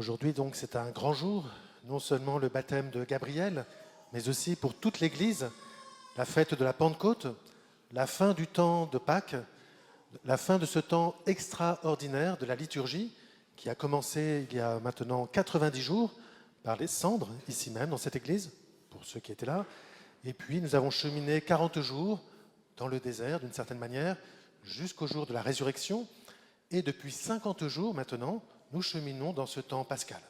Aujourd'hui, donc, c'est un grand jour, non seulement le baptême de Gabriel, mais aussi pour toute l'Église, la fête de la Pentecôte, la fin du temps de Pâques, la fin de ce temps extraordinaire de la liturgie qui a commencé il y a maintenant 90 jours par les cendres, ici même, dans cette Église, pour ceux qui étaient là. Et puis, nous avons cheminé 40 jours dans le désert, d'une certaine manière, jusqu'au jour de la résurrection. Et depuis 50 jours maintenant, nous cheminons dans ce temps pascal.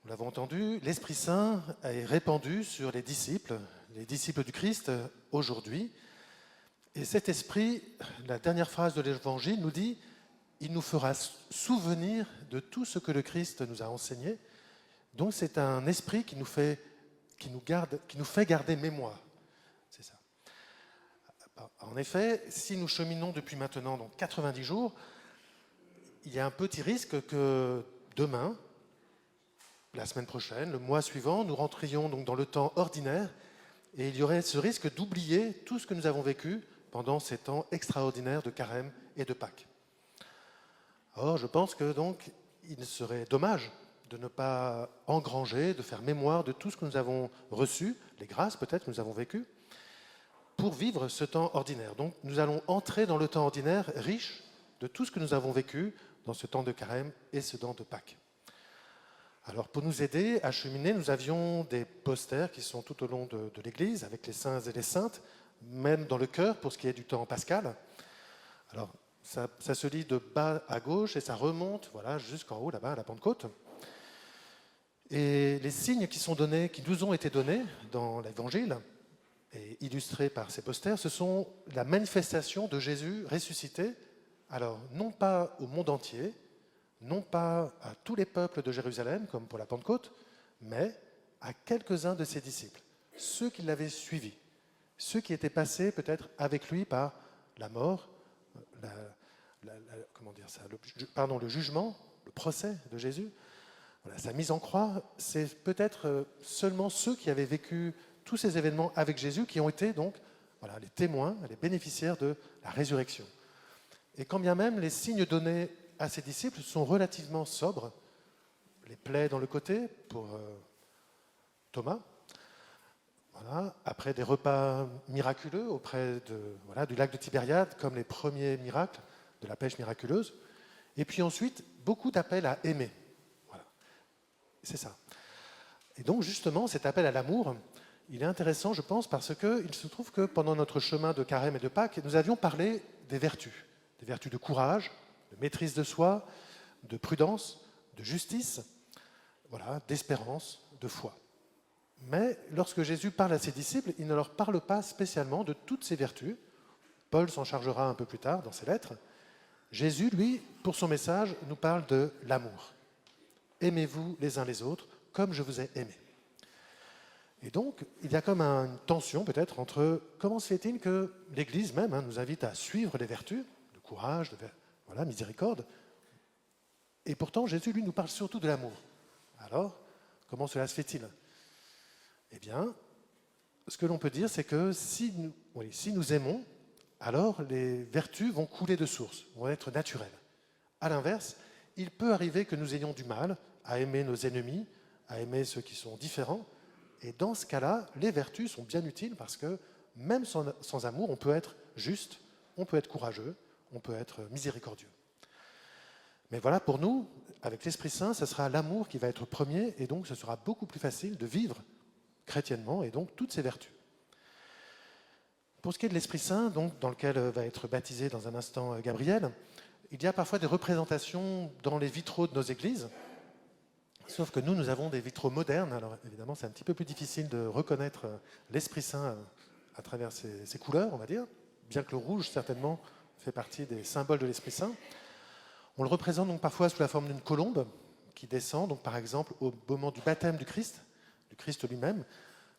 Nous l'avons entendu, l'Esprit Saint est répandu sur les disciples du Christ aujourd'hui. Et cet esprit, la dernière phrase de l'Évangile nous dit, il nous fera souvenir de tout ce que le Christ nous a enseigné. Donc c'est un esprit qui nous fait garder mémoire. C'est ça. En effet, si nous cheminons depuis maintenant donc 90 jours, il y a un petit risque que demain, la semaine prochaine, le mois suivant, nous rentrions donc dans le temps ordinaire et il y aurait ce risque d'oublier tout ce que nous avons vécu pendant ces temps extraordinaires de Carême et de Pâques. Or, je pense que donc il serait dommage de ne pas engranger, de faire mémoire de tout ce que nous avons reçu, les grâces peut-être que nous avons vécues, pour vivre ce temps ordinaire. Donc nous allons entrer dans le temps ordinaire riche de tout ce que nous avons vécu dans ce temps de Carême et ce temps de Pâques. Alors pour nous aider à cheminer, nous avions des posters qui sont tout au long de l'Église, avec les saints et les saintes, même dans le chœur pour ce qui est du temps pascal. Alors ça se lit de bas à gauche et ça remonte voilà, jusqu'en haut, là-bas, à la Pentecôte. Et les signes qui nous ont été donnés dans l'Évangile, et illustrés par ces posters, ce sont la manifestation de Jésus ressuscité, alors non pas au monde entier, non pas à tous les peuples de Jérusalem, comme pour la Pentecôte, mais à quelques-uns de ses disciples, ceux qui l'avaient suivi, ceux qui étaient passés peut-être avec lui par la mort, le jugement, le procès de Jésus, voilà, sa mise en croix, c'est peut-être seulement ceux qui avaient vécu tous ces événements avec Jésus qui ont été donc voilà, les témoins, les bénéficiaires de la résurrection. Et quand bien même les signes donnés à ses disciples sont relativement sobres, les plaies dans le côté pour Thomas, voilà, après des repas miraculeux auprès du lac de Tibériade, comme les premiers miracles de la pêche miraculeuse, et puis ensuite beaucoup d'appels à aimer. Voilà. C'est ça. Et donc justement, cet appel à l'amour, il est intéressant, je pense, parce qu'il se trouve que pendant notre chemin de Carême et de Pâques, nous avions parlé des vertus de courage, de maîtrise de soi, de prudence, de justice, voilà, d'espérance, de foi. Mais lorsque Jésus parle à ses disciples, il ne leur parle pas spécialement de toutes ces vertus. Paul s'en chargera un peu plus tard dans ses lettres. Jésus, lui, pour son message, nous parle de l'amour. Aimez-vous les uns les autres comme je vous ai aimé. Et donc, il y a comme une tension peut-être entre comment se fait-il que l'Église même nous invite à suivre les vertus, de courage, de miséricorde, et pourtant Jésus, lui, nous parle surtout de l'amour. Alors, comment cela se fait-il? Eh bien, ce que l'on peut dire, c'est que si nous aimons, alors les vertus vont couler de source, vont être naturelles. À l'inverse, il peut arriver que nous ayons du mal à aimer nos ennemis, à aimer ceux qui sont différents, et dans ce cas-là, les vertus sont bien utiles parce que même sans amour, on peut être juste, on peut être courageux, on peut être miséricordieux. Mais voilà, pour nous, avec l'Esprit Saint, ce sera l'amour qui va être premier et donc ce sera beaucoup plus facile de vivre chrétiennement et donc toutes ces vertus. Pour ce qui est de l'Esprit Saint, donc, dans lequel va être baptisé dans un instant Gabriel, il y a parfois des représentations dans les vitraux de nos églises. Sauf que nous avons des vitraux modernes, alors évidemment c'est un petit peu plus difficile de reconnaître l'Esprit Saint à travers ses couleurs, on va dire, bien que le rouge certainement fait partie des symboles de l'Esprit Saint. On le représente donc parfois sous la forme d'une colombe qui descend, donc par exemple au moment du baptême du Christ lui-même,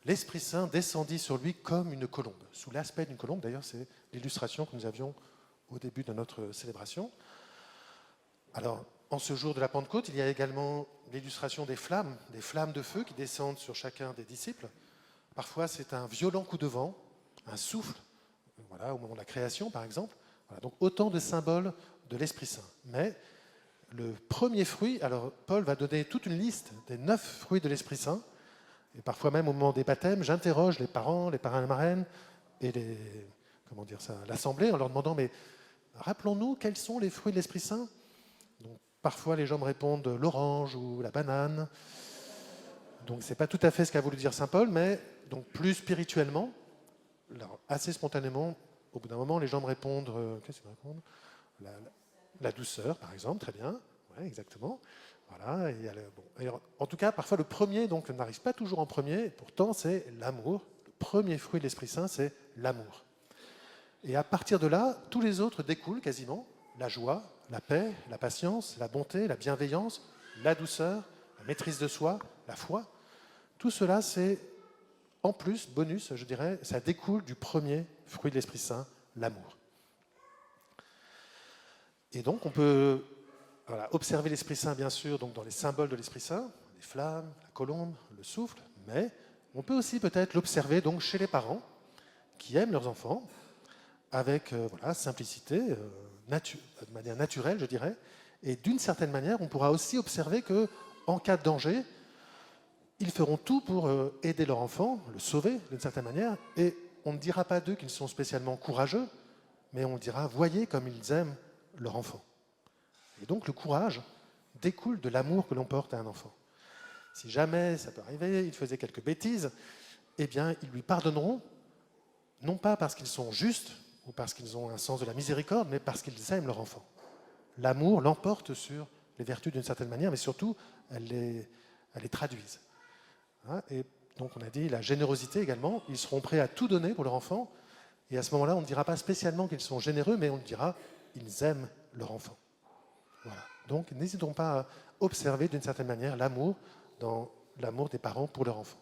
l'Esprit Saint descendit sur lui comme une colombe, sous l'aspect d'une colombe, d'ailleurs c'est l'illustration que nous avions au début de notre célébration. Alors, en ce jour de la Pentecôte, il y a également l'illustration des flammes de feu qui descendent sur chacun des disciples. Parfois, c'est un violent coup de vent, un souffle, voilà, au moment de la création, par exemple. Voilà, donc, autant de symboles de l'Esprit Saint. Mais le premier fruit, alors Paul va donner toute une liste des 9 fruits de l'Esprit Saint, et parfois même au moment des baptêmes, j'interroge les parents, les parrains et marraines, et l'assemblée en leur demandant, mais rappelons-nous quels sont les fruits de l'Esprit Saint. Donc, parfois les gens me répondent l'orange ou la banane. Donc ce n'est pas tout à fait ce qu'a voulu dire saint Paul, mais donc plus spirituellement, alors, assez spontanément, au bout d'un moment, les gens me répondent, qu'est-ce qu'ils me répondent la douceur, par exemple, très bien, ouais, exactement. Voilà. Alors, en tout cas, parfois le premier donc n'arrive pas toujours en premier, pourtant c'est l'amour. Le premier fruit de l'Esprit Saint, c'est l'amour. Et à partir de là, tous les autres découlent quasiment, la joie, la paix, la patience, la bonté, la bienveillance, la douceur, la maîtrise de soi, la foi. Tout cela, c'est en plus, bonus, je dirais, ça découle du premier fruit de l'Esprit Saint, l'amour. Et donc, on peut observer l'Esprit Saint, bien sûr, donc dans les symboles de l'Esprit Saint, les flammes, la colombe, le souffle, mais on peut aussi peut-être l'observer donc chez les parents qui aiment leurs enfants, avec simplicité, de manière naturelle, je dirais. Et d'une certaine manière, on pourra aussi observer qu'en cas de danger, ils feront tout pour aider leur enfant, le sauver d'une certaine manière, et on ne dira pas d'eux qu'ils sont spécialement courageux, mais on dira, voyez comme ils aiment leur enfant. Et donc le courage découle de l'amour que l'on porte à un enfant. Si jamais ça peut arriver, il faisait quelques bêtises, eh bien ils lui pardonneront, non pas parce qu'ils sont justes ou parce qu'ils ont un sens de la miséricorde, mais parce qu'ils aiment leur enfant. L'amour l'emporte sur les vertus d'une certaine manière, mais surtout, elles les traduisent. Et donc on a dit la générosité également, ils seront prêts à tout donner pour leur enfant, et à ce moment-là, on ne dira pas spécialement qu'ils sont généreux, mais on dira ils aiment leur enfant. Voilà. Donc n'hésitons pas à observer d'une certaine manière l'amour dans l'amour des parents pour leur enfant.